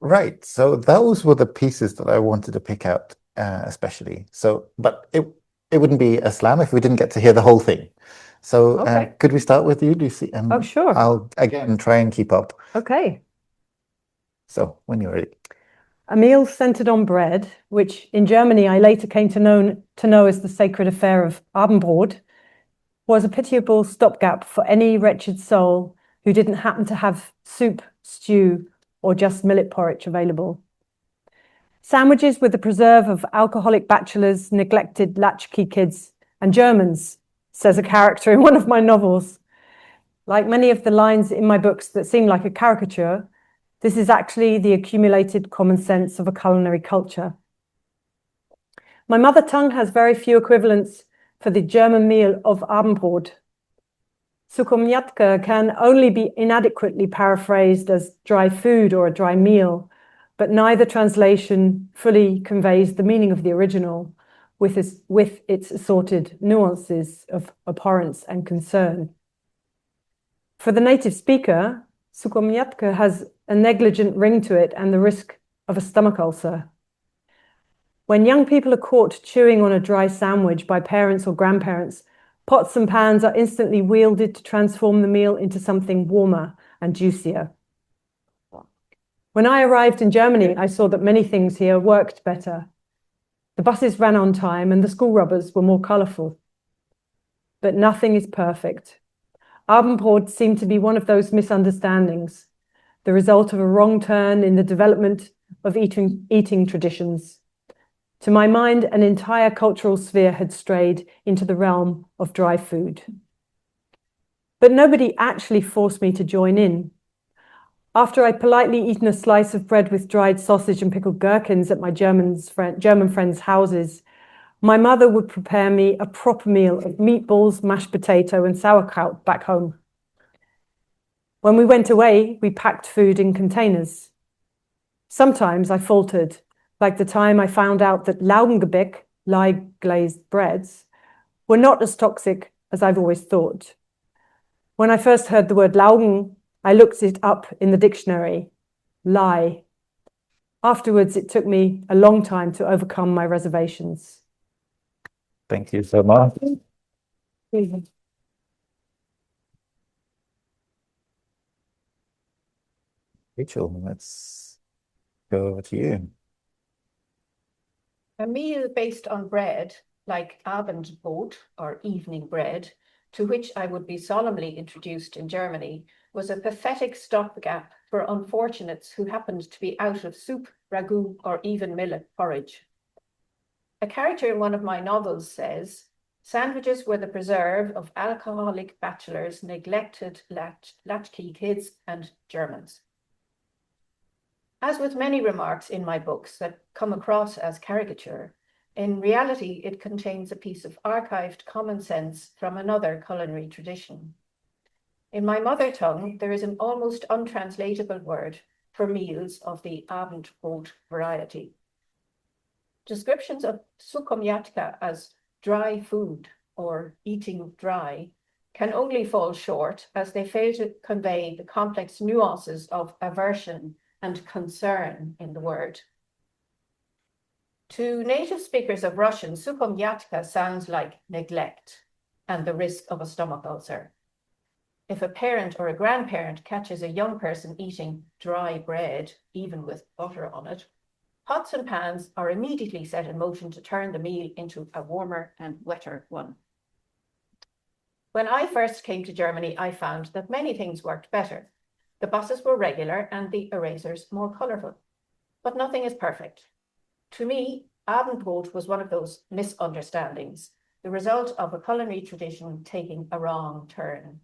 Right. So those were the pieces that I wanted to pick out, especially. So, but it wouldn't be a slam if we didn't get to hear the whole thing. So could we start with you, Lucy? And sure. I'll again try and keep up. Okay. So when you're ready. A meal centered on bread, which in Germany I later came to know as the sacred affair of Abendbrot, was a pitiable stopgap for any wretched soul who didn't happen to have soup, stew, or just millet porridge available. Sandwiches with the preserve of alcoholic bachelors, neglected latchkey kids, and Germans, says a character in one of my novels. Like many of the lines in my books that seem like a caricature, this is actually the accumulated common sense of a culinary culture. My mother tongue has very few equivalents for the German meal of Abendbrot. Sukomniatka can only be inadequately paraphrased as dry food or a dry meal, but neither translation fully conveys the meaning of the original, with its assorted nuances of abhorrence and concern. For the native speaker, Sukomniatka has a negligent ring to it and the risk of a stomach ulcer. When young people are caught chewing on a dry sandwich by parents or grandparents, pots and pans are instantly wielded to transform the meal into something warmer and juicier. When I arrived in Germany, I saw that many things here worked better. The buses ran on time and the school rubbers were more colourful. But nothing is perfect. Abendbrot seemed to be one of those misunderstandings, the result of a wrong turn in the development of eating traditions. To my mind, an entire cultural sphere had strayed into the realm of dry food. But nobody actually forced me to join in. After I'd politely eaten a slice of bread with dried sausage and pickled gherkins at my German friends' houses, my mother would prepare me a proper meal of meatballs, mashed potato, and sauerkraut back home. When we went away, we packed food in containers. Sometimes I faltered, like the time I found out that Laugengebäck, lye glazed breads were not as toxic as I've always thought. When I first heard the word Laugen, I looked it up in the dictionary, lye. Afterwards, it took me a long time to overcome my reservations. Thank you so much. Rachel, let's go over to you. A meal based on bread, like Abendbrot or evening bread, to which I would be solemnly introduced in Germany, was a pathetic stopgap for unfortunates who happened to be out of soup, ragout, or even millet porridge. A character in one of my novels says, sandwiches were the preserve of alcoholic bachelors, neglected latchkey kids, and Germans. As with many remarks in my books that come across as caricature, in reality it contains a piece of archived common sense from another culinary tradition. In my mother tongue, there is an almost untranslatable word for meals of the Abendbrot variety. Descriptions of sukomjatka as dry food or eating dry can only fall short as they fail to convey the complex nuances of aversion and concern in the word. To native speakers of Russian, sukomjatka sounds like neglect and the risk of a stomach ulcer. If a parent or a grandparent catches a young person eating dry bread, even with butter on it, pots and pans are immediately set in motion to turn the meal into a warmer and wetter one. When I first came to Germany, I found that many things worked better. The buses were regular and the erasers more colourful. But nothing is perfect. To me, Abendbrot was one of those misunderstandings, the result of a culinary tradition taking a wrong turn.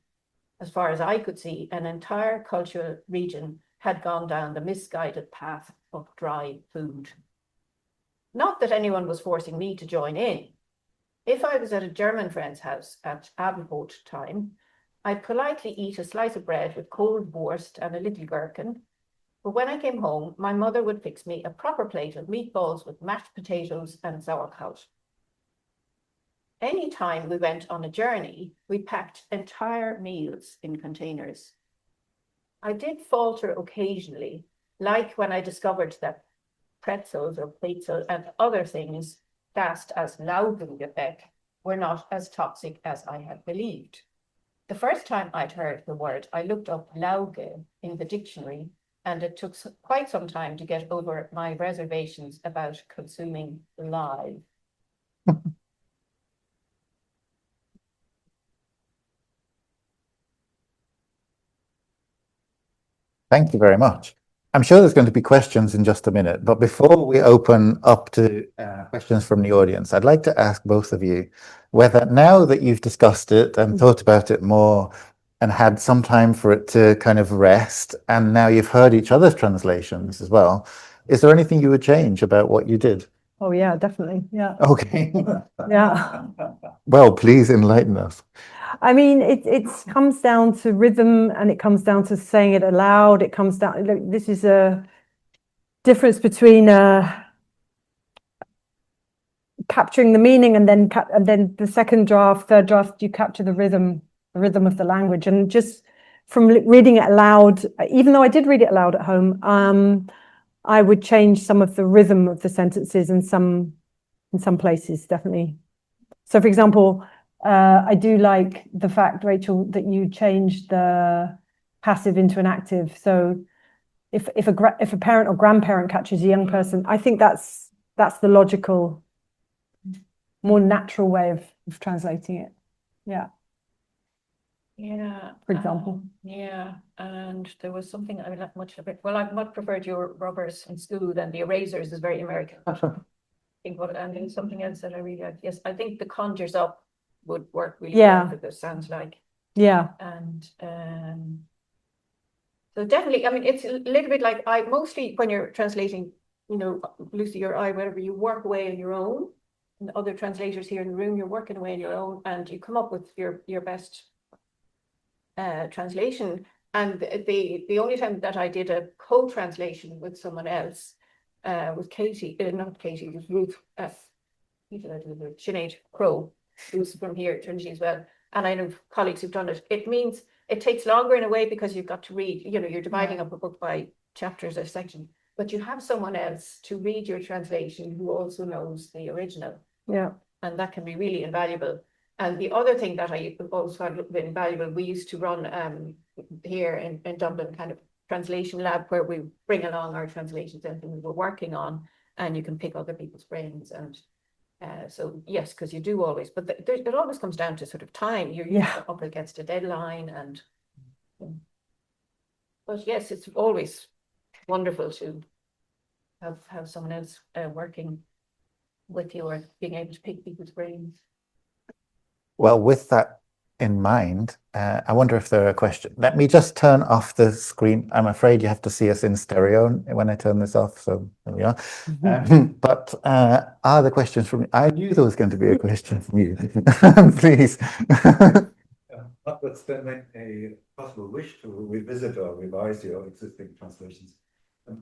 As far as I could see, an entire cultural region had gone down the misguided path of dry food. Not that anyone was forcing me to join in. If I was at a German friend's house at Abendbrot time, I'd politely eat a slice of bread with cold wurst and a little gherkin. But when I came home, my mother would fix me a proper plate of meatballs with mashed potatoes and sauerkraut. Any time we went on a journey, we packed entire meals in containers. I did falter occasionally, like when I discovered that pretzels or pretzel and other things classed as Laugengebäck were not as toxic as I had believed. The first time I'd heard the word, I looked up Lauge in the dictionary, and it took quite some time to get over my reservations about consuming live. Thank you very much. I'm sure there's going to be questions in just a minute, but before we open up to questions from the audience, I'd like to ask both of you whether now that you've discussed it and thought about it more and had some time for it to kind of rest, and now you've heard each other's translations as well, is there anything you would change about what you did? Oh yeah, definitely. Yeah. Okay. Yeah. Well, please enlighten us. I mean, it comes down to rhythm, and it comes down to saying it aloud. It comes down, look, this is a difference between capturing the meaning and then the second draft, third draft, you capture the rhythm of the language. And just from reading it aloud, even though I did read it aloud at home, I would change some of the rhythm of the sentences in some places, definitely. So, for example, I do like the fact, Rachel, that you changed the passive into an active. So if a parent or grandparent catches a young person, I think that's the logical, more natural way of translating it. Yeah. Yeah. For example. Yeah. And there was something I like much of it. Well, I much preferred your rubbers in school than the erasers is very American. And then something else that I really like. Yes, I think the conjures up would work really well for this, sounds like. Yeah. And so definitely, I mean, it's a little bit like mostly when you're translating, you know, Lucy or whatever, you work away on your own. And the other translators here in the room, you're working away on your own, and you come up with your best translation. And the only time that I did a co-translation with someone else was Katie, not Katie, it was Ruth. Sinead Crow, who's from here at Trinity as well. And I know colleagues who've done it. It means it takes longer in a way because you've got to read, you're dividing up a book by chapters or section, but you have someone else to read your translation who also knows the original. Yeah. And that can be really invaluable. And the other thing that I also found invaluable, we used to run here in Dublin kind of translation lab where we bring along our translations and things we're working on, and you can pick other people's brains. And so yes, because you do always, but it always comes down to sort of time. You're up against a deadline, and but yes, it's always wonderful to have someone else working with you or being able to pick people's brains. Well, with that in mind, I wonder if there are questions. Let me just turn off the screen. I'm afraid you have to see us in stereo when I turn this off. So there we are. But are there questions from you? I knew there was going to be a question from you. Please. Notwithstanding a possible wish to revisit or revise your existing translations,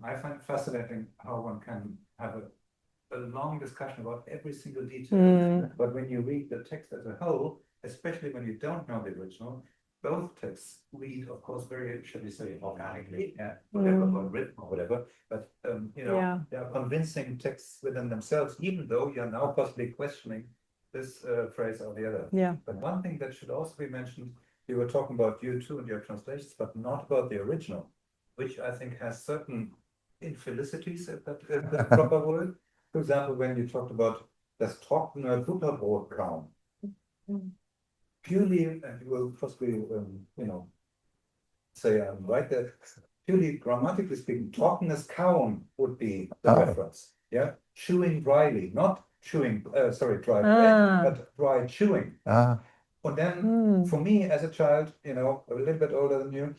I find fascinating how one can have a long discussion about every single detail. But when you read the text as a whole, especially when you don't know the original, both texts read, of course, very, shall we say, organically, whatever, or written or whatever. But they are convincing texts within themselves, even though you are now possibly questioning this phrase or the other. Yeah. But one thing that should also be mentioned, you were talking about you too and your translations, but not about the original, which I think has certain infelicities, if that is the proper word. For example, when you talked about das trockene Butterbrot kauen, purely, and you will possibly, say I'm right there, purely grammatically speaking, trockenes kauen would be the reference. Yeah, chewing dryly, not chewing, dry bread, but dry chewing. And then for me as a child, a little bit older than you,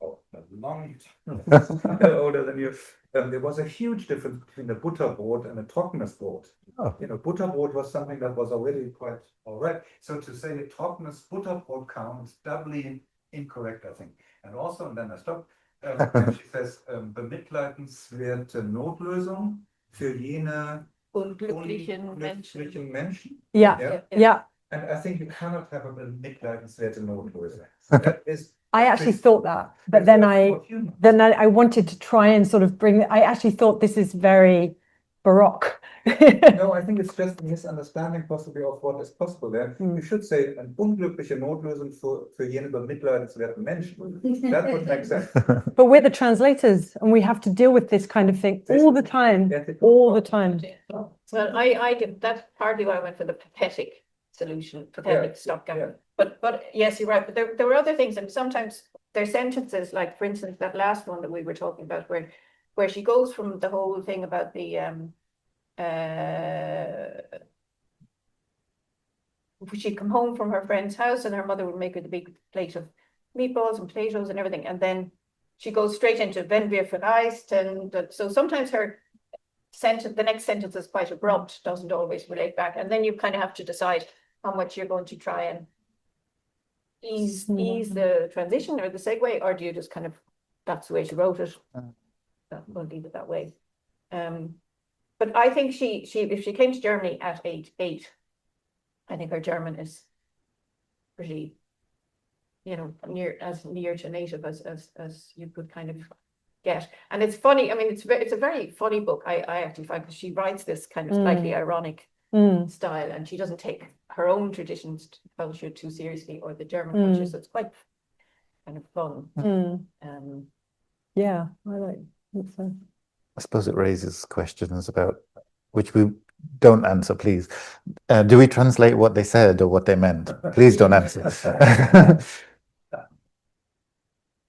a long time older than you, there was a huge difference between the Butterbrot and the trockenes Brot. Butterbrot was something that was already quite all right. So to say trockenes Butterbrot kauen is doubly incorrect, I think. And also, and then I stop, when she says, bemitleidenswerte Notlösung für jene unglücklichen Menschen. Yeah. And I think you cannot have a bemitleidenswerte Notlösung. That is. I actually thought that, but then I wanted to try and sort of I actually thought this is very Baroque. No, I think it's just a misunderstanding possibly of what is possible there. You should say an unglückliche Notlösung für jene bemitleidenswerten Menschen. That would make sense. But we're the translators and we have to deal with this kind of thing all the time, all the time. Well, I did, that's partly why I went for the pathetic solution, pathetic stopgap. Yeah. But yes, you're right. But there were other things, and sometimes there's sentences, like for instance, that last one that we were talking about, where she goes from the whole thing about the she'd come home from her friend's house and her mother would make her the big plate of meatballs and potatoes and everything, and then she goes straight into wenn wir verreist, and so sometimes her sentence, the next sentence is quite abrupt, doesn't always relate back, and then you kind of have to decide how much you're going to try and ease the transition or the segue, or do you just kind of, that's the way she wrote it, we'll leave it that way. But I think she if she came to Germany at age 8, I think her German is pretty, near to native as you could kind of get. And it's funny, I mean, it's a very funny book, I actually find, because she writes this kind of slightly ironic style, and she doesn't take her own traditions culture too seriously, or the German culture, so it's quite kind of fun. Yeah, I like it. So. I suppose it raises questions about, which we don't answer, please. Do we translate what they said or what they meant? Please don't answer.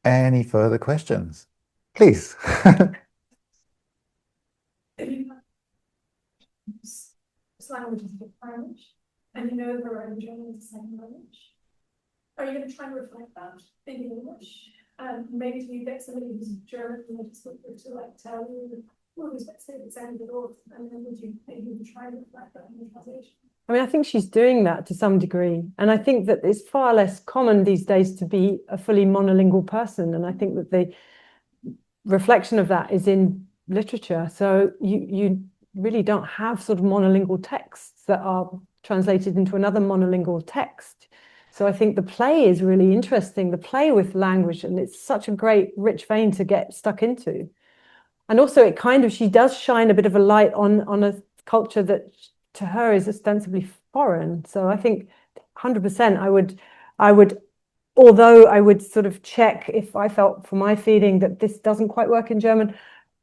Any further questions? Please. This language is a different language, and you know her own German is the same language. Are you going to try and reflect that in English? And maybe to get somebody who's German to like tell you, well, this it sounded off, and then would you maybe try and reflect that in the translation? I mean, I think she's doing that to some degree, and I think that it's far less common these days to be a fully monolingual person, and I think that the reflection of that is in literature. So you really don't have sort of monolingual texts that are translated into another monolingual text. So I think the play is really interesting, the play with language, and it's such a great, rich vein to get stuck into. And also it kind of, she does shine a bit of a light on a culture that to her is ostensibly foreign. So I think 100% I would, although I would sort of check if I felt for my feeling that this doesn't quite work in German,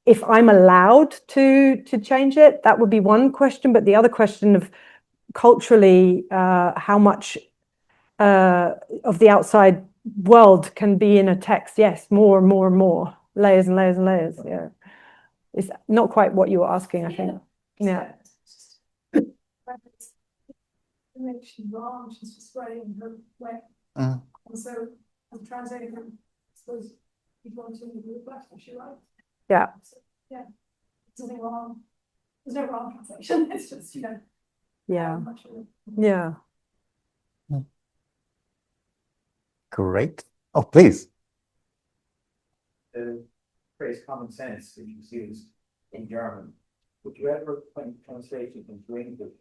if I'm allowed to change it, that would be one question. But the other question of culturally, how much of the outside world can be in a text? Yes, more and more and more, layers and layers and layers. Yeah, it's not quite what you were asking, I think. Yeah. She's wrong. She's just writing her way. Mm. And so, I'm translating her. I suppose people want to reflect what she writes. Yeah. So, yeah. There's nothing wrong. There's no wrong translation. It's just, Yeah. much of it. Yeah. Great. Oh, please. The phrase common sense, which is used in German, would you ever, when translating into English,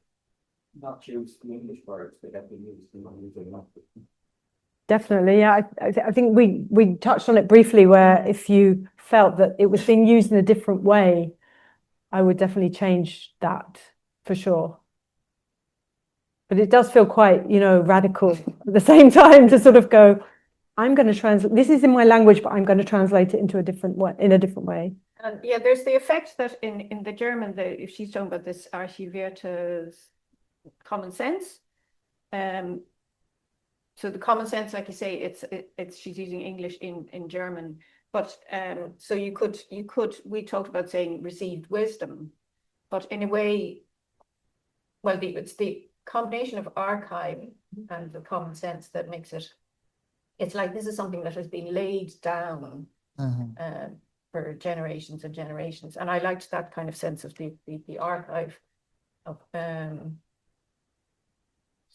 not use the English words that have been used in the Definitely, yeah. I think we touched on it briefly, where if you felt that it was being used in a different way, I would definitely change that for sure. But it does feel quite, radical at the same time to sort of go, I'm going to translate, this is in my language, but I'm going to translate it into a different way, in a different way. And yeah, there's the effect that in the German, if she's talking about this archiviertes common sense, so the common sense, like you say, it's she's using English in German, but so you could we talked about saying received wisdom, but in a way, well, it's the combination of archive and the common sense that makes it. It's like this is something that has been laid down for generations and generations, and I liked that kind of sense of the archive of.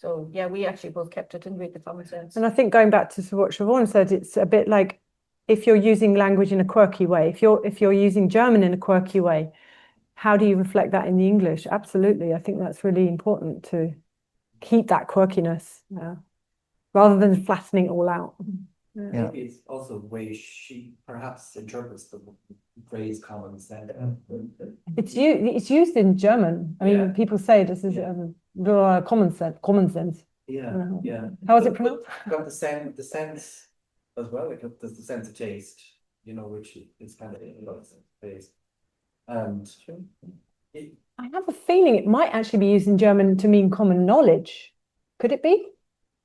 So yeah, we actually both kept it, didn't we, the common sense. And I think going back to what Siobhan said, it's a bit like if you're using language in a quirky way, if you're using German in a quirky way, how do you reflect that in the English? Absolutely, I think that's really important to keep that quirkiness, rather than flattening it all out. Yeah. Maybe it's also the way she perhaps interprets the phrase common sense. It's used in German. I mean, Yeah. people say this is common sense. Yeah, yeah. How is it pronounced? Got the sense as well. It got the sense of taste, which is kind of taste. And I have a feeling it might actually be used in German to mean common knowledge. Could it be?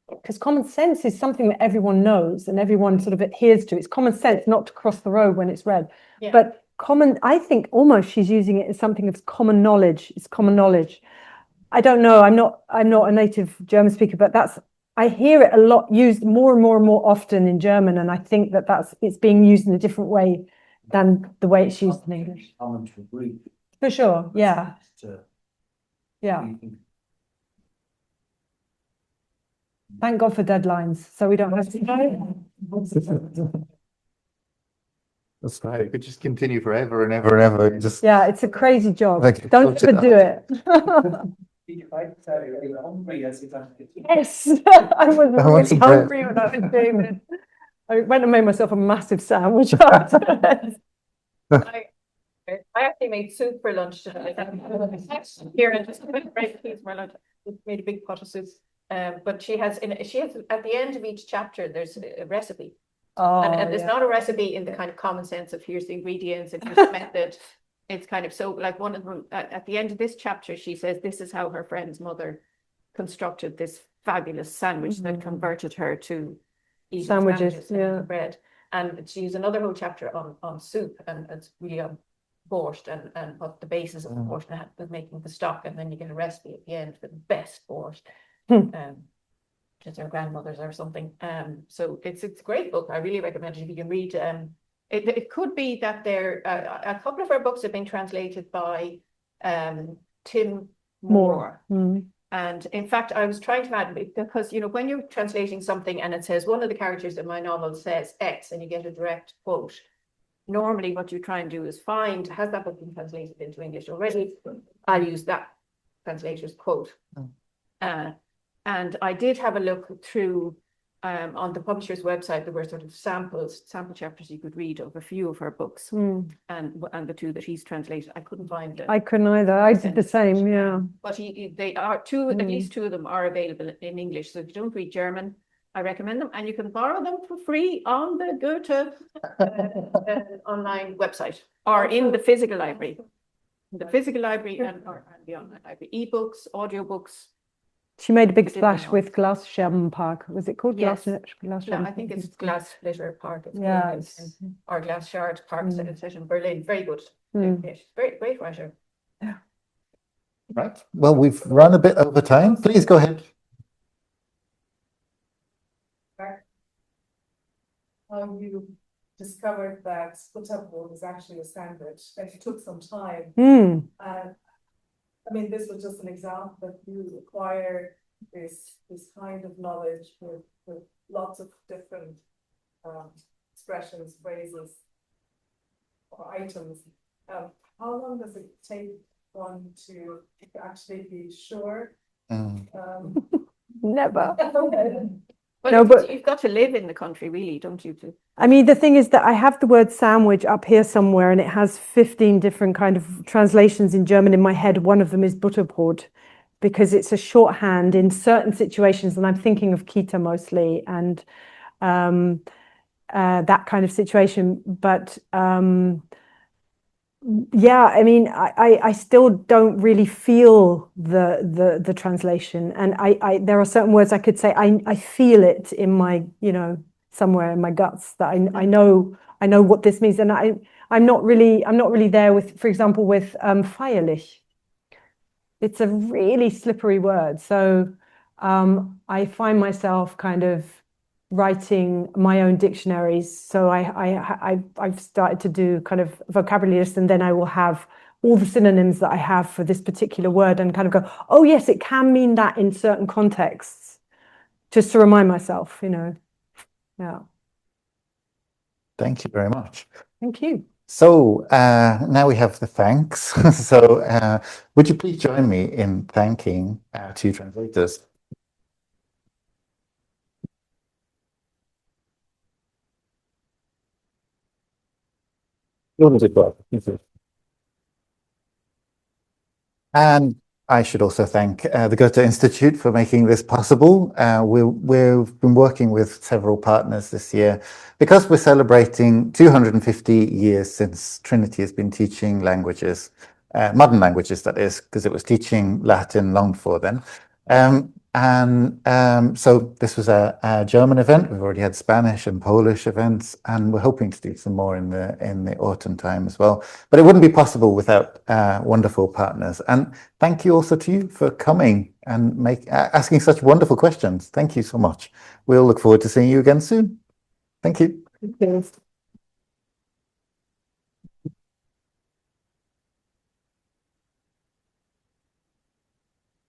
Because common sense is something that everyone knows and everyone sort of adheres to. It's common sense not to cross the road when it's red. Yeah. But I think almost she's using it as something of common knowledge. It's common knowledge. I don't know. I'm not a native German speaker, but I hear it a lot used more and more and more often in German, and I think that it's being used in a different way than the way it's used in English. common to agree. For sure. Yeah. Yeah. Thank God for deadlines, so we don't have to go. That's right. It could just continue forever and ever and ever. Yeah, it's a crazy job. Like, Don't ever do it. Yes, I was really hungry when I was doing it. I went and made myself a massive sandwich afterwards. I actually made soup for lunch today. Here, I just for lunch. Made a big pot of soup. But she has at the end of each chapter, there's a recipe. And there's not a recipe in the kind of common sense of here's the ingredients and here's the method. It's kind of so like one of them at the end of this chapter, she says this is how her friend's mother constructed this fabulous sandwich that converted her to eating sandwiches and bread. And she used another whole chapter on soup, and it's really on borscht and what the basis of the borscht was making the stock, and then you get a recipe at the end for the best borscht. Just their grandmothers or something. So it's a great book. I really recommend it if you can read. It could be that there a couple of our books have been translated by Tim Moore. And in fact, I was trying to add, because when you're translating something and it says one of the characters in my novel says X and you get a direct quote, normally what you try and do is find, has that book been translated into English already? I'll use that translator's quote. And I did have a look through on the publisher's website. There were sort of sample chapters you could read of a few of her books, and the two that he's translated. I couldn't find them. I couldn't either. I did the same, yeah. But they are at least two of them are available in English. So if you don't read German, I recommend them, and you can borrow them for free on the Goethe online website or in the physical library. The physical library and the online library, ebooks, audiobooks. She made a big splash with Glasscherbenpark. Was it called Yes. Glasscherbenpark? I think it's Glaslitter Park. Yeah, or Glass Shard Park set in Berlin. Very good. Very great writer. Yeah. Right. Well, we've run a bit over time. Please go ahead. How you discovered that butterbrot was actually a sandwich, and it took some time. I mean, this was just an example that you acquire this kind of knowledge with lots of different expressions, phrases, or items. How long does it take one to actually be sure? Never. Well, No, but you've got to live in the country, really, don't you? I mean, the thing is that I have the word sandwich up here somewhere, and it has 15 different kind of translations in German in my head. One of them is Butterbrot, because it's a shorthand in certain situations, and I'm thinking of Kita mostly, and that kind of situation. But yeah, I mean, I still don't really feel the translation, and there are certain words I could say I feel it in my, somewhere in my guts that I know what this means, and I'm not really there with, for example, with feierlich. It's a really slippery word, so I find myself kind of writing my own dictionaries. So I've started to do kind of vocabulary list, and then I will have all the synonyms that I have for this particular word and kind of go, oh yes, it can mean that in certain contexts, just to remind myself, Yeah. Thank you very much. Thank you. So now we have the thanks. So would you please join me in thanking our two translators? And I should also thank the Goethe Institute for making this possible. We've been working with several partners this year because we're celebrating 250 years since Trinity has been teaching languages, modern languages, that is, because it was teaching Latin long before then. So this was a German event. We've already had Spanish and Polish events, and we're hoping to do some more in the autumn time as well. But it wouldn't be possible without wonderful partners. And thank you also to you for coming and asking such wonderful questions. Thank you so much. We'll look forward to seeing you again soon. Thank you. Thank you.